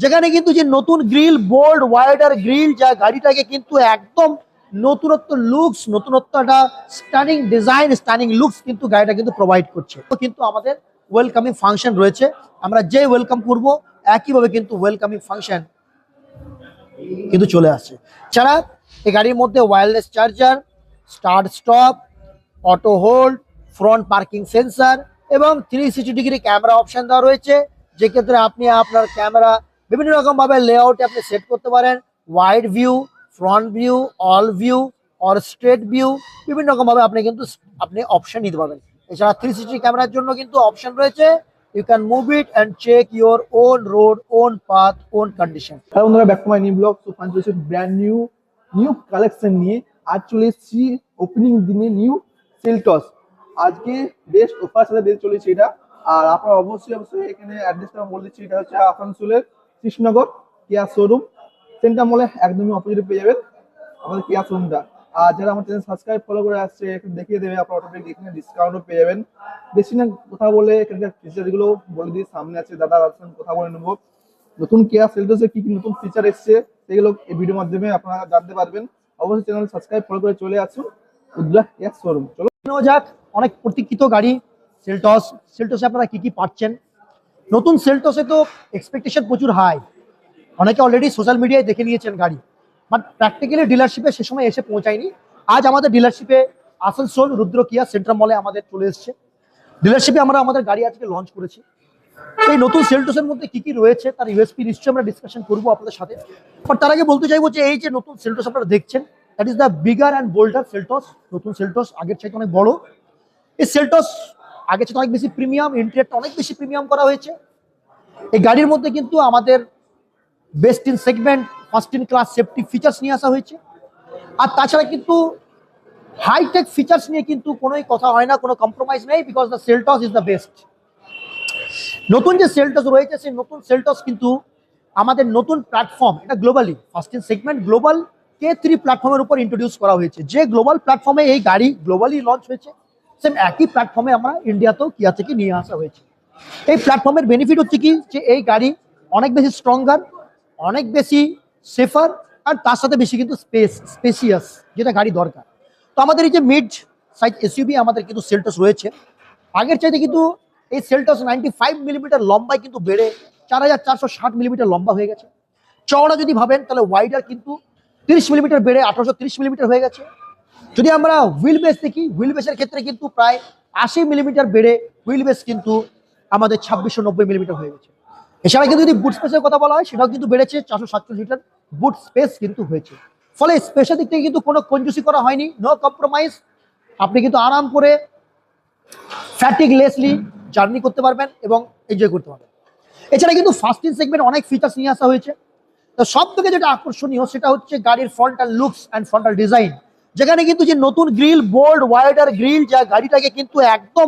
যেখানে কিন্তু যে নতুন গ্রিল বোল্ড ওয়াইডার গ্রিল যা গাড়িটাকে কিন্তু একদম নতুনত্ব লুকস, নতুনত্ব একটা স্টানিং ডিজাইন, স্টানিং লুকস কিন্তু গাড়িটা কিন্তু প্রোভাইড করছে। তো কিন্তু আমাদের ওয়েলকামিং ফাংশন রয়েছে, আমরা যে ওয়েলকাম করব একইভাবে কিন্তু ওয়েলকামিং ফাংশন কিন্তু চলে আসছে। ছাড়া এই গাড়ির মধ্যে wireless charger, start stop, auto hold, front parking sensor এবং 360 ডিগ্রি ক্যামেরা অপশন দেওয়া রয়েছে, যে ক্ষেত্রে আপনি আপনার ক্যামেরা বিভিন্ন রকম ভাবে লেআউটে আপনি সেট করতে পারেন। Wide view, front view, all view or straight view, বিভিন্ন রকম ভাবে আপনি অপশন নিতে পারবেন। এছাড়া 360 ক্যামেরার জন্য কিন্তু অপশন রয়েছে, you can move it and check your own road, own path, own condition. Hello বন্ধুরা, back to my new blog. তো পাঞ্চের ব্র্যান্ড নিউ কালেকশন নিয়ে আজ চলে এসেছি ওপেনিং দিনে নিউ সেলটস। আজকে বেস্ট অফার সাথে দিয়ে চলেছে এটা। আর আপনারা অবশ্যই এখানে অ্যাড্রেসটা বলে দিচ্ছি, এটা হচ্ছে আসানসোলের কৃষ্ণনগর কিয়া শোরুম সেন্টার মলে একদমই অপোজিটে পেয়ে যাবেন আমাদের কিয়া শোরুমটা। আর যারা আমার চ্যানেল সাবস্ক্রাইব ফলো করে আসছে এখানে দেখিয়ে দেবে, আপনারা অটোমেটিক এখানে ডিসকাউন্টও পেয়ে যাবেন। বেশি না কথা বলে এখানকার ফিচারগুলো বলে দিয়ে সামনে আছে দাদা, আসেন কথা বলে নেবো। নতুন কিয়া সেলটসে কি কি নতুন ফিচার এসেছে সেগুলো এই ভিডিওর মাধ্যমে আপনারা জানতে পারবেন। অবশ্যই চ্যানেল সাবস্ক্রাইব ফলো করে চলে আসুন উজ্জ্বলা কিয়া শোরুম। চলো যাক, অনেক প্রতীক্ষিত গাড়ি সেলটসে আপনারা কি কি পাচ্ছেন। নতুন সেলটসে তো এক্সপেকটেশন প্রচুর হাই, অনেকে অলরেডি সোশ্যাল মিডিয়ায় দেখে নিয়েছেন গাড়ি, বাট প্র্যাকটিক্যালি ডিলারশিপে সে সময় এসে পৌঁছায়নি। আজ আমাদের ডিলারশিপে আসানসোল রুদ্র কিয়া সেন্ট্রাল মলে আমাদের চলে এসছে। ডিলারশিপে আমরা আমাদের গাড়ি আজকে লঞ্চ করেছি। এই নতুন সেলটসের মধ্যে কি কি রয়েছে তার ইউএসপি নিশ্চয়ই আমরা ডিসকাশন করবো আপনাদের সাথে। বাট তার আগে বলতে চাইবো যে এই যে নতুন সেলটস আপনারা দেখছেন, that is the bigger and bolder Seltos. নতুন সেলটস আগের চাইতে অনেক বড়। এই সেলটস আগের চাইতে অনেক বেশি প্রিমিয়াম, ইন্টেরিয়রটা অনেক বেশি প্রিমিয়াম করা হয়েছে। এই গাড়ির মধ্যে কিন্তু আমাদের best in segment, first in class safety features নিয়ে আসা হয়েছে। আর তাছাড়া কিন্তু হাইটেক ফিচার্স নিয়ে কিন্তু কোনোই কথা হয় না, কোনো কম্প্রোমাইজ নেই, because the Seltos is the best. নতুন যে সেলটস রয়েছে সেই নতুন সেলটস কিন্তু আমাদের নতুন প্ল্যাটফর্ম, এটা globally first in segment global K3 প্ল্যাটফর্মের উপর ইন্ট্রোডিউস করা হয়েছে। যে গ্লোবাল প্ল্যাটফর্মে এই গাড়ি গ্লোবালি লঞ্চ হয়েছে, সেম একই প্ল্যাটফর্মে আমরা ইন্ডিয়াতেও কিয়া থেকে নিয়ে আসা হয়েছে। এই প্ল্যাটফর্মের বেনিফিট হচ্ছে কি, যে এই গাড়ি অনেক বেশি স্ট্রঙ্গার, অনেক বেশি সেফার, আর তার সাথে বেশি কিন্তু স্পেসিয়াস, যেটা গাড়ি দরকার। তো আমাদের এই যে মিড সাইজ এসইউভি আমাদের কিন্তু সেলটস রয়েছে। আগের চাইতে কিন্তু এই সেলটস 95 মিলিমিটার লম্বায় কিন্তু বেড়ে 4460 মিলিমিটার লম্বা হয়ে গেছে। চওড়া যদি ভাবেন তাহলে ওয়াইডার কিন্তু 30 মিলিমিটার বেড়ে 1830 মিলিমিটার হয়ে গেছে। যদি আমরা হুইল বেস দেখি, হুইল বেসের ক্ষেত্রে কিন্তু প্রায় 80 মিলিমিটার বেড়ে হুইল বেস কিন্তু আমাদের 2690 মিলিমিটার হয়ে গেছে। এছাড়া কিন্তু যদি বুট স্পেসের কথা বলা হয়, সেটাও কিন্তু বেড়েছে, 447 লিটার বুট স্পেস কিন্তু হয়েছে। ফলে স্পেসের দিক থেকে কিন্তু কোনো কঞ্জুসি করা হয়নি, নো কম্প্রোমাইজ। আপনি কিন্তু আরাম করে ফ্যাটিগলেসলি জার্নি করতে পারবেন এবং এনজয় করতে পারবেন। এছাড়া কিন্তু ফার্স্ট ইন সেগমেন্ট অনেক ফিচার্স নিয়ে আসা হয়েছে। তো সব থেকে যেটা আকর্ষণীয় সেটা হচ্ছে গাড়ির frontal looks and frontal design, যেখানে কিন্তু যে নতুন গ্রিল বোল্ড ওয়াইডার গ্রিল যা গাড়িটাকে কিন্তু একদম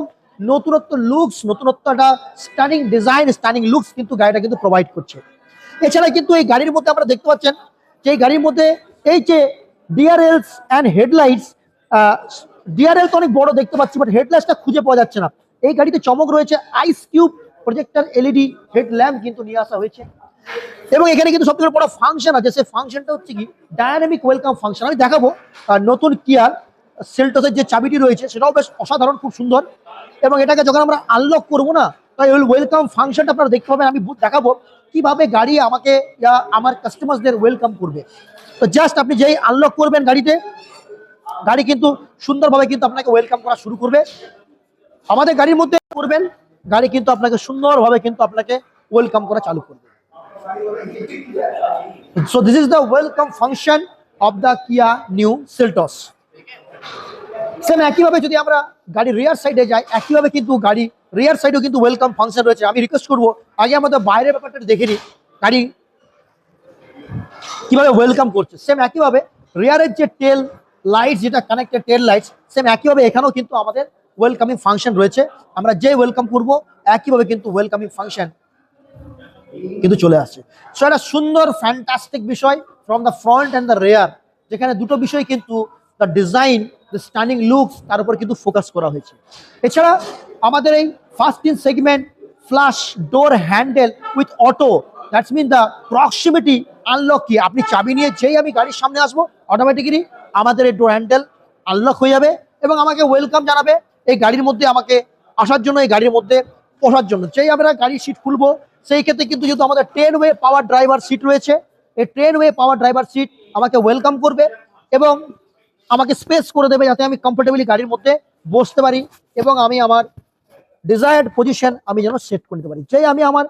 নতুনত্ব লুকস, নতুনত্ব একটা স্টানিং ডিজাইন, স্টানিং লুকস কিন্তু গাড়িটা কিন্তু প্রোভাইড করছে। এছাড়া কিন্তু এই গাড়ির মধ্যে আপনারা দেখতে পাচ্ছেন যে এই গাড়ির মধ্যে এই যে ডিআরএলস অ্যান্ড হেডলাইটস, ডিআরএল তো অনেক বড় দেখতে পাচ্ছি, বাট হেডলাইটসটা খুঁজে পাওয়া যাচ্ছে না। এই গাড়িতে চমক রয়েছে, ice cube projector LED head lamp কিন্তু নিয়ে আসা হয়েছে। এবং এখানে কিন্তু সবথেকে বড় ফাংশন আছে, সেই ফাংশনটা হচ্ছে কি ডায়নামিক ওয়েলকাম ফাংশন। আমি দেখাবো নতুন কিয়ার সেলটসের যে চাবিটি রয়েছে সেটাও বেশ অসাধারণ, খুব সুন্দর। এবং এটাকে যখন আমরা আনলক করবো না, তাই ওই ওয়েলকাম ফাংশনটা আপনারা দেখতে পাবেন। আমি দেখাবো কিভাবে গাড়ি আমাকে আমার কাস্টমারদের ওয়েলকাম করবে। তো জাস্ট আপনি যেই আনলক করবেন গাড়িতে, গাড়ি কিন্তু সুন্দরভাবে কিন্তু আপনাকে ওয়েলকাম করা শুরু করবে। আমাদের গাড়ির মধ্যে করবেন, গাড়ি কিন্তু আপনাকে সুন্দরভাবে কিন্তু আপনাকে ওয়েলকাম করা চালু করবে। So this is the welcome function of the Kia new Seltos. Same একইভাবে যদি আমরা গাড়ির রিয়ার সাইডে যাই, একইভাবে কিন্তু গাড়ি রিয়ার সাইডেও কিন্তু ওয়েলকাম ফাংশন রয়েছে। আমি রিকোয়েস্ট করবো আগে আমাদের বাইরের ব্যাপারটা দেখে নিই, গাড়ি কিভাবে ওয়েলকাম করছে। সেম একইভাবে রিয়ারের যে টেল লাইটস, যেটা কানেক্টেড টেল লাইটস, সেম একইভাবে এখানেও কিন্তু আমাদের ওয়েলকামিং ফাংশন রয়েছে। আমরা যে ওয়েলকাম করবো একইভাবে কিন্তু ওয়েলকামিং ফাংশন কিন্তু চলে আসছে। সো একটা সুন্দর ফ্যান্টাস্টিক বিষয় from the front and the rear, যেখানে দুটো বিষয় কিন্তু the design, the stunning looks, তার উপর কিন্তু ফোকাস করা হয়েছে। এছাড়া আমাদের এই first in segment flash door handle with auto that's mean the proximity unlock key, আপনি চাবি নিয়ে যেই আমি গাড়ির সামনে আসবো অটোমেটিক্যালি আমাদের এই ডোর হ্যান্ডেল আনলক হয়ে যাবে এবং আমাকে ওয়েলকাম জানাবে এই গাড়ির মধ্যে আমাকে আসার জন্য, এই গাড়ির মধ্যে বসার জন্য। যেই আমরা গাড়ির সিট খুলবো সেই ক্ষেত্রে কিন্তু যেহেতু আমাদের 10 ওয়ে পাওয়ার ড্রাইভার সিট রয়েছে, এই 10 ওয়ে পাওয়ার ড্রাইভার সিট আমাকে ওয়েলকাম করবে এবং আমাকে স্পেস করে দেবে যাতে আমি কমফোর্টেবলি গাড়ির মধ্যে বসতে পারি এবং আমি আমার ডিজায়ার্ড পজিশন আমি যেন সেট করে নিতে পারি। যেই আমি আমার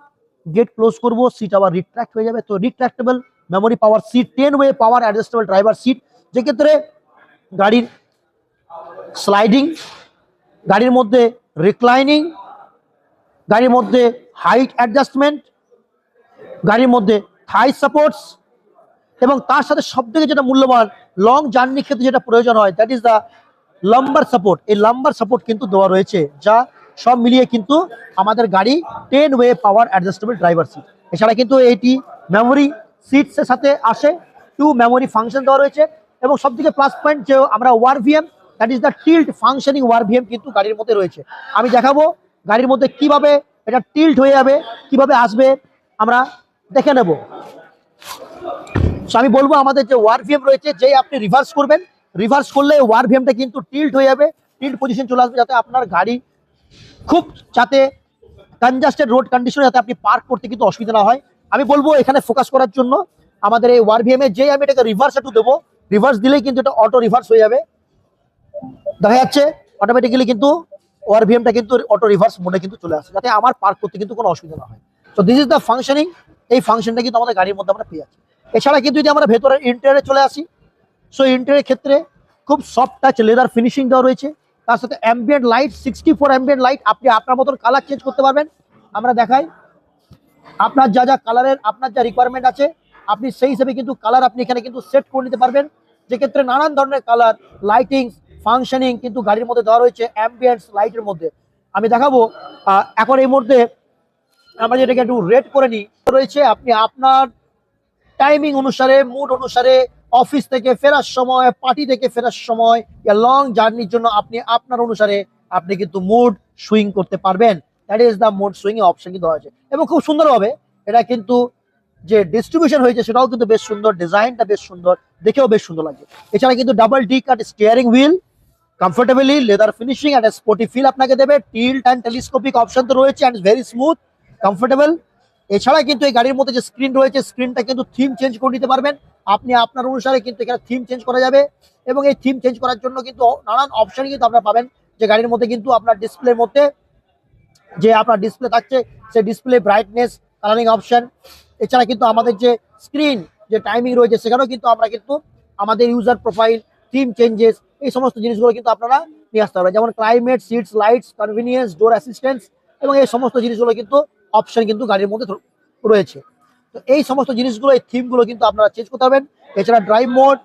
গেট ক্লোজ করব সিট আবার রিট্রাক্ট হয়ে যাবে। তো retractable memory power seat, 10 way power adjustable driver seat, যেক্ষেত্রে গাড়ির স্লাইডিং, গাড়ির মধ্যে রিক্লাইনিং, গাড়ির মধ্যে হাইট অ্যাডজাস্টমেন্ট, গাড়ির মধ্যে থাই সাপোর্টস এবং তার সাথে সব থেকে যেটা মূল্যবান লং জার্নির ক্ষেত্রে যেটা প্রয়োজন হয় that is the lumber support. এই লাম্বার সাপোর্ট কিন্তু দেওয়া রয়েছে, যা সব মিলিয়ে কিন্তু আমাদের গাড়ি 10 way power adjustable driver seat. এছাড়া কিন্তু এইটি মেমোরি সিটসের সাথে আসে, 2 মেমোরি ফাংশন দেওয়া রয়েছে এবং সব থেকে প্লাস পয়েন্ট যে আমরা ওয়ারভিএম that is the tilt functioning ওয়ারভিএম কিন্তু গাড়ির মধ্যে রয়েছে। আমি দেখাবো গাড়ির মধ্যে কিভাবে এটা টিল্ট হয়ে যাবে, কিভাবে আসবে আমরা দেখে নেব। আমি বলবো আমাদের যে ওয়ারভিএম রয়েছে, যেই আপনি রিভার্স করবেন, রিভার্স করলে ওয়ারভিএমটা কিন্তু টিল্ট হয়ে যাবে, টিল্ট পজিশন চলে আসবে, যাতে আপনার গাড়ি খুব যাতে কনজাস্টেড রোড কন্ডিশনে যাতে আপনি পার্ক করতে কিন্তু অসুবিধা না হয়। আমি বলবো এখানে ফোকাস করার জন্য আমাদের এই ওয়ারভিএম এ যেই আমি এটাকে রিভার্স একটু দেবো, রিভার্স দিলেই কিন্তু এটা অটো রিভার্স হয়ে যাবে, দেখা যাচ্ছে অটোমেটিক্যালি কিন্তু ওয়ারভিএমটা কিন্তু অটো রিভার্স মোডে কিন্তু চলে আসে, যাতে আমার পার্ক করতে কিন্তু কোনো অসুবিধা না হয়। তো দিস ইজ দ্য ফাংশনিং, এই ফাংশনটা কিন্তু আমাদের গাড়ির মধ্যে আমরা পেয়ে যাচ্ছি। এছাড়া কিন্তু যদি আমরা ভেতরের ইন্টেরিয়রে চলে আসি, সো ইন্টেরিয়রের ক্ষেত্রে খুব সফট টাচ লেদার ফিনিশিং দেওয়া রয়েছে, তার সাথে অ্যাম্বিয়েন্ট লাইট, 64 অ্যাম্বিয়েন্ট লাইট, আপনি আপনার মতন কালার চেঞ্জ করতে পারবেন। আমরা দেখাই আপনার যা যা কালারের আপনার যা রিকোয়ারমেন্ট আছে আপনি সেই হিসেবে কিন্তু কালার আপনি এখানে কিন্তু সেট করে নিতে পারবেন, যেক্ষেত্রে নানান ধরনের কালার লাইটিং ফাংশনিং কিন্তু গাড়ির মধ্যে দেওয়া রয়েছে অ্যাম্বিয়েন্টস লাইটের মধ্যে। আমি দেখাবো এখন এই মুহূর্তে আমরা যেটাকে একটু রেড করে নিই রয়েছে, আপনি আপনার টাইমিং অনুসারে, মুড অনুসারে, অফিস থেকে ফেরার সময়, পার্টি থেকে ফেরার সময়, লং জার্নির জন্য আপনি আপনার অনুসারে আপনি কিন্তু মুড সুইং করতে পারবেন। That is the mood swing option কিন্তু আছে এবং খুব সুন্দরভাবে এটা কিন্তু যে ডিস্ট্রিবিউশন হয়েছে সেটাও কিন্তু বেশ সুন্দর, ডিজাইনটা বেশ সুন্দর, দেখেও বেশ সুন্দর লাগে। এছাড়া কিন্তু double D cut steering wheel, comfortably leather finishing and sporty feel আপনাকে দেবে, টিল্ট অ্যান্ড টেলিস্কোপিক অপশন তো রয়েছে অ্যান্ড ভেরি স্মুথ কমফোর্টেবল। এছাড়া কিন্তু এই গাড়ির মধ্যে যে স্ক্রিন রয়েছে স্ক্রিনটা কিন্তু থিম চেঞ্জ করে নিতে পারবেন আপনি আপনার অনুসারে, কিন্তু এখানে থিম চেঞ্জ করা যাবে এবং এই থিম চেঞ্জ করার জন্য কিন্তু নানান অপশন কিন্তু আপনারা পাবেন, যে গাড়ির মধ্যে কিন্তু আপনার ডিসপ্লের মধ্যে যে আপনার ডিসপ্লে থাকছে সেই ডিসপ্লে ব্রাইটনেস কালারিং অপশন। এছাড়া কিন্তু আমাদের যে স্ক্রিন যে টাইমিং রয়েছে সেখানেও কিন্তু আমরা কিন্তু আমাদের ইউজার প্রোফাইল, থিম চেঞ্জেস, এই সমস্ত জিনিসগুলো কিন্তু আপনারা নিয়ে আসতে পারবেন, যেমন ক্লাইমেট, সিটস, লাইটস, কনভিনিয়েন্স, ডোর অ্যাসিস্ট্যান্স এবং এই সমস্ত জিনিসগুলো কিন্তু অপশন কিন্তু গাড়ির মধ্যে রয়েছে। তো এই সমস্ত জিনিসগুলো, এই থিমগুলো কিন্তু আপনারা চেঞ্জ করতে পারবেন। এছাড়া ড্রাইভ মোড,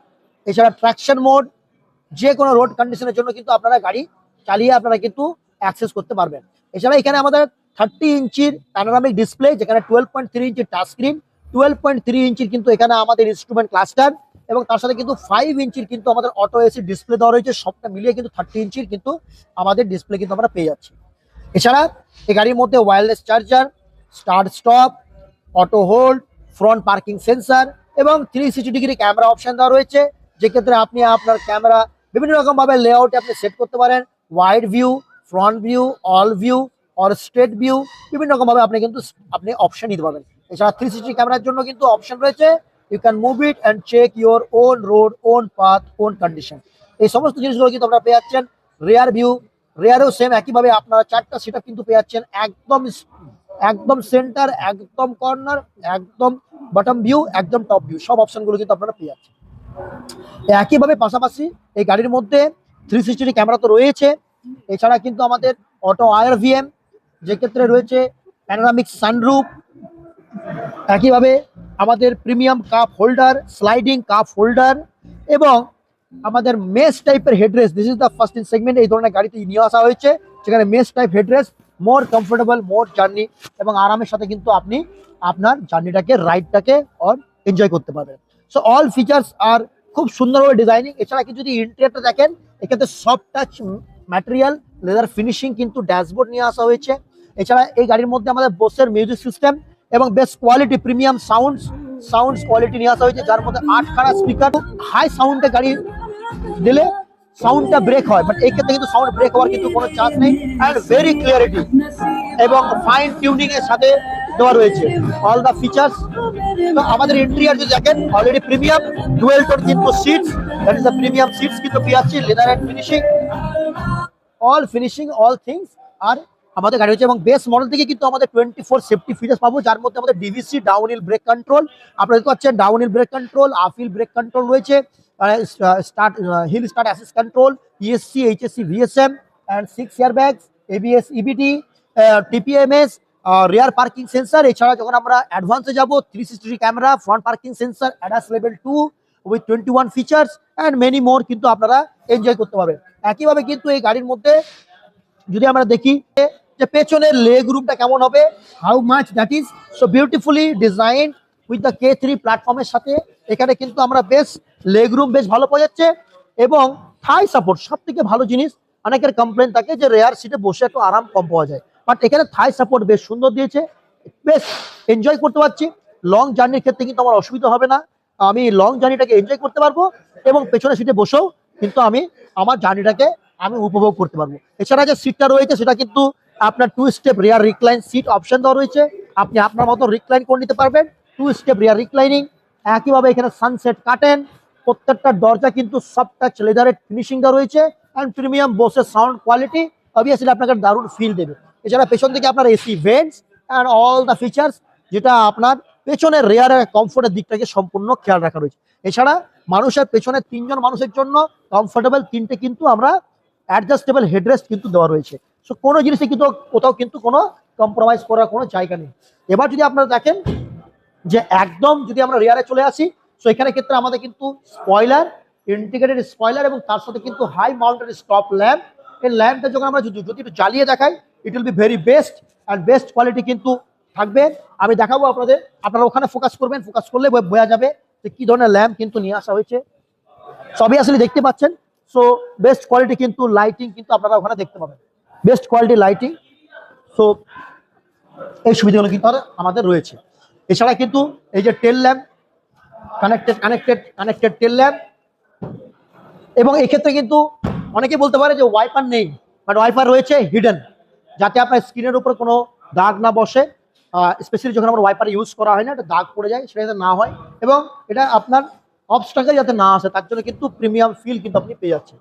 এছাড়া ট্র্যাকশন মোড, যে কোনো রোড কন্ডিশনের জন্য কিন্তু আপনারা গাড়ি চালিয়ে আপনারা কিন্তু অ্যাক্সেস করতে পারবেন। এছাড়া এখানে আমাদের 30 ইঞ্চির প্যানোরামিক ডিসপ্লে, যেখানে 12.3 ইঞ্চির টাচ স্ক্রিন, 12.3 ইঞ্চির কিন্তু এখানে আমাদের ইনস্ট্রুমেন্ট ক্লাস্টার এবং তার সাথে কিন্তু 5 ইঞ্চির কিন্তু আমাদের অটো এসি ডিসপ্লে দেওয়া রয়েছে, সবটা মিলিয়ে কিন্তু 30 ইঞ্চির কিন্তু আমাদের ডিসপ্লে কিন্তু আমরা পেয়ে যাচ্ছি। এছাড়া এই গাড়ির মধ্যে wireless charger, start stop, auto hold, front parking sensor এবং 360 ডিগ্রি ক্যামেরা অপশন দেওয়া রয়েছে, যেক্ষেত্রে আপনি আপনার ক্যামেরা বিভিন্ন রকম ভাবে লেআউটে আপনি সেট করতে পারেন, wide view, front view, all view or straight view, বিভিন্ন রকম ভাবে আপনি কিন্তু আপনি অপশন নিতে পারবেন। এছাড়া 360 ক্যামেরার জন্য কিন্তু অপশন রয়েছে, you can move it and check your own road, own path, own condition. এই সমস্ত জিনিসগুলো কিন্তু আপনারা পেয়ে যাচ্ছেন। রেয়ার ভিউ, রেয়ারেও সেম একইভাবে আপনারা 4টা সিট কিন্তু পেয়ে যাচ্ছেন, একদম সেন্টার, একদম কর্নার, একদম বটম ভিউ, একদম টপ ভিউ, সব অপশনগুলো কিন্তু আপনারা পেয়ে যাচ্ছেন। একইভাবে পাশাপাশি এই গাড়ির মধ্যে 360 ক্যামেরা তো রয়েছে, এছাড়া কিন্তু আমাদের অটো আরভিএম, যে ক্ষেত্রে রয়েছে প্যানোরামিক সানরুফ, একইভাবে আমাদের premium cup holder, sliding cup holder এবং আমাদের মেশ টাইপের headrest. This is the first in segment, এই ধরনের গাড়িতে নিয়ে আসা হয়েছে, যেখানে mesh type headrest, more comfortable, more journey এবং আরামের সাথে কিন্তু আপনি আপনার জার্নিটাকে, রাইডটাকে অর এনজয় করতে পারবেন। সো অল ফিচার্স আর খুব সুন্দরভাবে ডিজাইনিং। এছাড়া কিন্তু যদি ইন্টেরিয়রটা দেখেন, এক্ষেত্রে soft touch material, leather finishing কিন্তু ড্যাশবোর্ড নিয়ে আসা হয়েছে। এছাড়া এই গাড়ির মধ্যে আমাদের বোসের মিউজিক সিস্টেম এবং best quality premium sound quality নিয়ে আসা হয়েছে, যার মধ্যে 8খানা স্পিকার। হাই সাউন্ডে গাড়ি দিলে সাউন্ডটা ব্রেক হয়, বাট এই ক্ষেত্রে কিন্তু সাউন্ড ব্রেক হওয়ার কিন্তু কোনো চান্স নেই। অ্যান্ড ভেরি ক্লিয়ারিটি এবং ফাইন টিউনিং এর সাথে দেওয়া রয়েছে অল দ্য ফিচার্স। তো আমাদের ইন্টেরিয়র যদি দেখেন অলরেডি প্রিমিয়াম ডুয়েল টোন কিন্তু seats, that is the premium seats কিন্তু পেয়ে যাচ্ছি, leather and finishing all things আর আমাদের গাড়ি হচ্ছে। এবং বেস মডেল থেকে কিন্তু আমাদের 24 সেফটি ফিচার্স পাবো, যার মধ্যে আমাদের DVC down hill brake control, আপনারা দেখতে পাচ্ছেন down hill brake control, up hill brake control রয়েছে, hill start assist control, ESC HSC VSM and 6 airbags, ABS EBT, TPMS, rear parking sensor. এছাড়া যখন আমরা অ্যাডভান্সে যাব 360 camera, front parking sensor, ADAS level 2 with 21 features and many more কিন্তু আপনারা enjoy করতে পারবেন। একইভাবে কিন্তু এই গাড়ির মধ্যে যদি আমরা দেখি যে পেছনের লেগ রুমটা কেমন হবে, how much that is so beautifully design with the K3 প্ল্যাটফর্মের সাথে। এখানে কিন্তু আমরা বেশ লেগ রুম বেশ ভালো পাওয়া যাচ্ছে এবং থাই সাপোর্ট সব থেকে ভালো জিনিস। অনেকের কমপ্লেন থাকে যে রেয়ার সিটে বসে একটু আরাম কম পাওয়া যায়, বাট এখানে থাই সাপোর্ট বেশ সুন্দর দিয়েছে, বেশ এনজয় করতে পারছি। লং জার্নির ক্ষেত্রে কিন্তু আমার অসুবিধা হবে না, আমি লং জার্নিটাকে এনজয় করতে পারবো এবং পেছনের সিটে বসেও কিন্তু আমি আমার জার্নিটাকে আমি উপভোগ করতে পারবো। এছাড়া যে সিটটা রয়েছে সেটা কিন্তু আপনার 2 স্টেপ রিয়ার রিক্লাইন সিট অপশন দেওয়া রয়েছে, আপনি আপনার মতো রিক্লাইন করে নিতে পারবেন, 2 স্টেপ রিয়ার রিক্লাইনিং। একইভাবে এখানে সানসেট কাটেন, প্রত্যেকটা দরজা কিন্তু সব টাচ লেদারের ফিনিশিং দেওয়া রয়েছে অ্যান্ড প্রিমিয়াম বোসের সাউন্ড কোয়ালিটি অবভিয়াসলি আপনাকে দারুণ ফিল দেবে। এছাড়া পেছন থেকে আপনার AC vents and all the features, যেটা আপনার পেছনের রেয়ারের কমফোর্টের দিকটাকে সম্পূর্ণ খেয়াল রাখা রয়েছে। এছাড়া মানুষের পেছনে 3 জন মানুষের জন্য কমফোর্টেবল 3টে কিন্তু আমরা অ্যাডজাস্টেবল হেডরেস্ট কিন্তু দেওয়া রয়েছে। সো কোনো জিনিসে কিন্তু কোথাও কিন্তু কোনো কম্প্রোমাইজ করার কোনো জায়গা নেই। এবার যদি আপনারা দেখেন যে একদম যদি আমরা রিয়ারে চলে আসি, সো এখানে ক্ষেত্রে আমাদের কিন্তু স্পয়লার, ইন্টিগ্রেটেড স্পয়লার এবং তার সাথে কিন্তু হাই মাউন্টেড স্টপ ল্যাম্প। এই ল্যাম্পটা যখন আমরা যদি একটু জ্বালিয়ে দেখাই, it will be very best and best quality কিন্তু থাকবে। আমি দেখাবো আপনাদের, আপনারা ওখানে ফোকাস করবেন, ফোকাস করলে বোঝা যাবে যে কি ধরনের ল্যাম্প কিন্তু নিয়ে আসা হয়েছে। সবই আসলে দেখতে পাচ্ছেন। সো বেস্ট কোয়ালিটি কিন্তু লাইটিং কিন্তু আপনারা ওখানে দেখতে পাবেন, বেস্ট কোয়ালিটি লাইটিং। সো এই সুবিধাগুলো কিন্তু আমাদের রয়েছে। এছাড়া কিন্তু এই যে টেল ল্যাম্প, কানেক্টেড টেল ল্যাম্প, এবং এক্ষেত্রে কিন্তু অনেকে বলতে পারে যে ওয়াইপার নেই, বাট ওয়াইপার রয়েছে হিডেন, যাতে আপনার স্ক্রিনের উপর কোনো দাগ না বসে। স্পেশালি যখন আমরা ওয়াইপার ইউজ করা হয় না, এটা দাগ পড়ে যায়, সেটা যাতে না হয় এবং এটা আপনার অবস্ট্রাকল যাতে না আসে, তার জন্য কিন্তু প্রিমিয়াম ফিল কিন্তু আপনি পেয়ে যাচ্ছেন।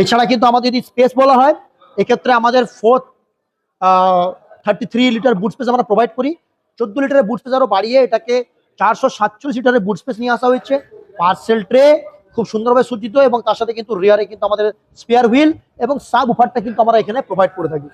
এছাড়া কিন্তু আমাদের যদি স্পেস বলা হয়, এক্ষেত্রে আমাদের 33 লিটার বুট স্পেস আমরা প্রোভাইড করি। 14 লিটারের বুট স্পেস আরও বাড়িয়ে এটাকে 447 লিটারের বুট স্পেস নিয়ে আসা হয়েছে। পার্সেল ট্রে খুব সুন্দরভাবে সজ্জিত এবং তার সাথে কিন্তু রিয়ারে কিন্তু আমাদের স্পেয়ার হুইল এবং সাব উফারটা কিন্তু আমরা এখানে প্রোভাইড করে থাকি।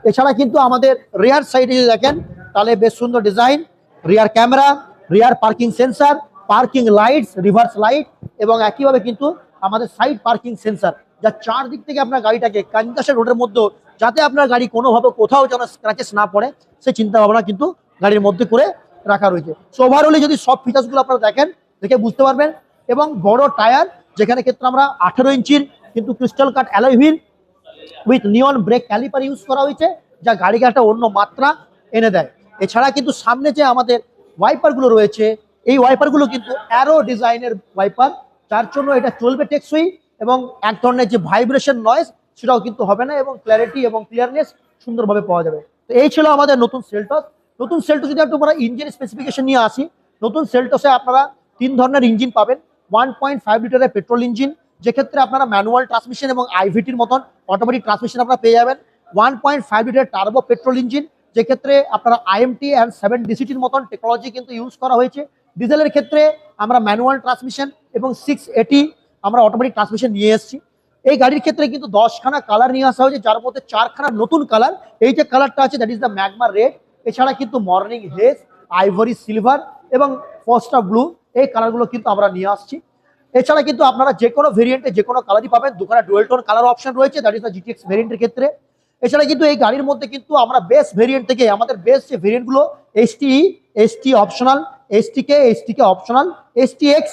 এছাড়া কিন্তু আমাদের রিয়ার সাইডে যদি দেখেন তাহলে বেশ সুন্দর design, rear camera, rear parking sensor, parking lights, reverse light এবং একইভাবে কিন্তু আমাদের সাইড পার্কিং সেন্সার, যা চারদিক থেকে আপনার গাড়িটাকে কনজাস্টেড রোডের মধ্যে যাতে আপনার গাড়ি কোনোভাবে কোথাও যেন স্ক্র্যাচেস না পড়ে সেই চিন্তা ভাবনা কিন্তু গাড়ির মধ্যে করে রাখা রয়েছে। সো ওভারঅলি যদি সব ফিচার্সগুলো আপনারা দেখেন, দেখে বুঝতে পারবেন। এবং বড় টায়ার, যেখানে ক্ষেত্রে আমরা 18 ইঞ্চির কিন্তু crystal cut alloy wheel with neon brake caliper use করা হয়েছে, যা গাড়িকে একটা অন্য মাত্রা এনে দেয়। এছাড়া কিন্তু সামনে যে আমাদের ওয়াইপারগুলো রয়েছে, এই ওয়াইপারগুলো কিন্তু অ্যারো ডিজাইনের ওয়াইপার, যার জন্য এটা চলবে টেকসই এবং এক ধরনের যে ভাইব্রেশন নয়েজ সেটাও কিন্তু হবে না এবং ক্ল্যারিটি এবং ক্লিয়ারনেস সুন্দরভাবে পাওয়া যাবে। তো এই ছিল আমাদের নতুন সেলটস। নতুন সেলটস যদি একটু আমরা ইঞ্জিন স্পেসিফিকেশন নিয়ে আসি, নতুন সেলটসে আপনারা 3 ধরনের ইঞ্জিন পাবেন। 1.5 লিটারের পেট্রোল ইঞ্জিন, যেক্ষেত্রে আপনারা ম্যানুয়াল ট্রান্সমিশন এবং আইভিটির মতন অটোমেটিক ট্রান্সমিশন আপনারা পেয়ে যাবেন। 1.5 লিটারের টার্বো পেট্রোল ইঞ্জিন, যেক্ষেত্রে আপনারা IMT অ্যান্ড 7 DCTর মতন টেকনোলজি কিন্তু ইউজ করা হয়েছে। ডিজেলের ক্ষেত্রে আমরা ম্যানুয়াল ট্রান্সমিশন এবং 680 আমরা অটোমেটিক ট্রান্সমিশন নিয়ে এসেছি। এই গাড়ির ক্ষেত্রে কিন্তু 10খানা কালার নিয়ে আসা হয়েছে, যার মধ্যে 4খানা নতুন কালার। এই যে কালারটা আছে that is the magma red, এছাড়া কিন্তু মর্নিং হেজ, আইভরি সিলভার এবং ফস্টা ব্লু, এই কালারগুলো কিন্তু আমরা নিয়ে আসছি। এছাড়া কিন্তু আপনারা যে কোনো ভেরিয়েন্টে যে কোনো কালারই পাবেন, দুখানা ডুয়েল টোন কালার অপশন রয়েছে, দ্যাট ইজ দ্য GTX ভেরিয়েন্টের ক্ষেত্রে। এছাড়া কিন্তু এই গাড়ির মধ্যে কিন্তু আমরা বেস ভেরিয়েন্ট থেকে আমাদের বেস যে ভেরিয়েন্টগুলো STE, ST optional, STK optional, STX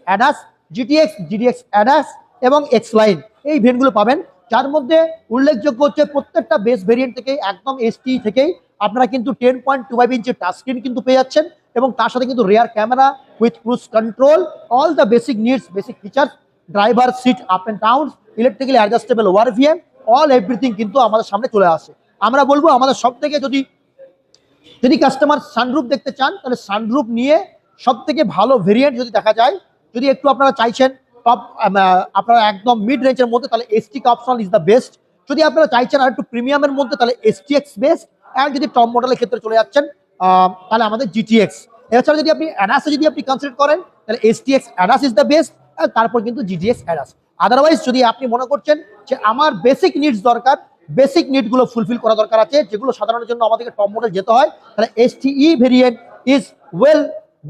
ADAS, GTX ADAS এবং X লাইন, এই ভেরিয়েন্টগুলো পাবেন। যার মধ্যে উল্লেখযোগ্য হচ্ছে প্রত্যেকটা বেস ভেরিয়েন্ট থেকে একদম STE থেকেই আপনারা কিন্তু 10.25 ইঞ্চি টাচ স্ক্রিন কিন্তু পেয়ে যাচ্ছেন, এবং তার সাথে কিন্তু rear camera with cruise control, all the basic needs, basic features, driver seat up and down, electrically adjustable ORVM, all everything কিন্তু আমাদের সামনে চলে আসে। আমরা বলবো আমাদের সব থেকে যদি কাস্টমার সানরুফ দেখতে চান, তাহলে সানরুফ নিয়ে সব থেকে ভালো ভেরিয়েন্ট যদি দেখা যায়, যদি একটু আপনারা চাইছেন টপ আপনারা একদম মিড রেঞ্জের মধ্যে, তাহলে এসটিক অপশন ইজ দ্য বেস্ট। যদি আপনারা চাইছেন আর একটু প্রিমিয়ামের মধ্যে, তাহলে এসটিএক্স বেস্ট। আর যদি টপ মডেলের ক্ষেত্রে চলে যাচ্ছেন, তাহলে আমাদের জিটিএক্স। এছাড়া যদি আপনি অ্যাডাসে যদি আপনি কনসিডার করেন, তাহলে এসটিএক্স অ্যাডাস ইজ দ্য বেস্ট, আর তারপর কিন্তু জিটিএক্স অ্যাডাস। আদারওয়াইজ যদি আপনি মনে করছেন যে আমার বেসিক নিডস দরকার, বেসিক নিডগুলো ফুলফিল করা দরকার আছে, যেগুলো সাধারণের জন্য আমাদেরকে টপ মডেল যেতে হয়, তাহলে STE variant is well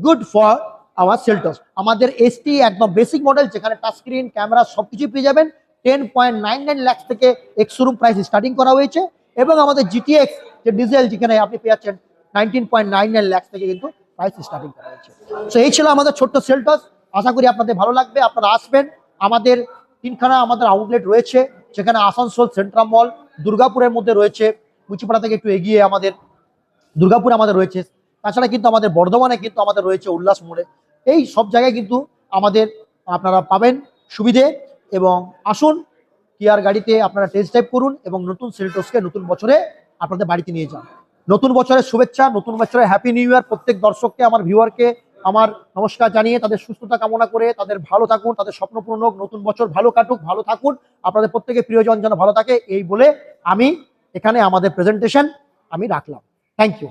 good for our Seltos. আমাদের এসটি একদম বেসিক মডেল, যেখানে টাচ স্ক্রিন, ক্যামেরা সবকিছু পেয়ে যাবেন। 10.99 লাখ থেকে এক্সশোরুম প্রাইস স্টার্টিং করা হয়েছে, এবং আমাদের জিটিএক্স যে ডিজেল, যেখানে আপনি পেয়ে যাচ্ছেন 19.99 লাখ থেকে কিন্তু প্রাইস স্টার্টিং করা হয়েছে। সো এই ছিল আমাদের ছোট্ট সেলটস। আশা করি আপনাদের ভালো লাগবে, আপনারা আসবেন। আমাদের তিনখানা আমাদের আউটলেট রয়েছে, যেখানে আসানসোল সেন্ট্রাল মল, দুর্গাপুরের মধ্যে রয়েছে, মুচিপাড়া থেকে একটু এগিয়ে আমাদের দুর্গাপুরে আমাদের রয়েছে। তাছাড়া কিন্তু আমাদের বর্ধমানে কিন্তু আমাদের রয়েছে উল্লাস মোড়ে। এই সব জায়গায় কিন্তু আমাদের আপনারা পাবেন সুবিধে। এবং আসুন, কিয়ার গাড়িতে আপনারা টেস্ট ড্রাইভ করুন, এবং নতুন সেলটসকে নতুন বছরে আপনাদের বাড়িতে নিয়ে যান। নতুন বছরের শুভেচ্ছা, নতুন বছরের হ্যাপি নিউ ইয়ার। প্রত্যেক দর্শককে, আমার ভিউয়ারকে আমার নমস্কার জানিয়ে, তাদের সুস্থতা কামনা করে, তাদের ভালো থাকুন, তাদের স্বপ্ন পূরণ হোক, নতুন বছর ভালো কাটুক, ভালো থাকুন, আপনাদের প্রত্যেকের প্রিয়জন যেন ভালো থাকে, এই বলে আমি এখানে আমাদের প্রেজেন্টেশন আমি রাখলাম। Thank you.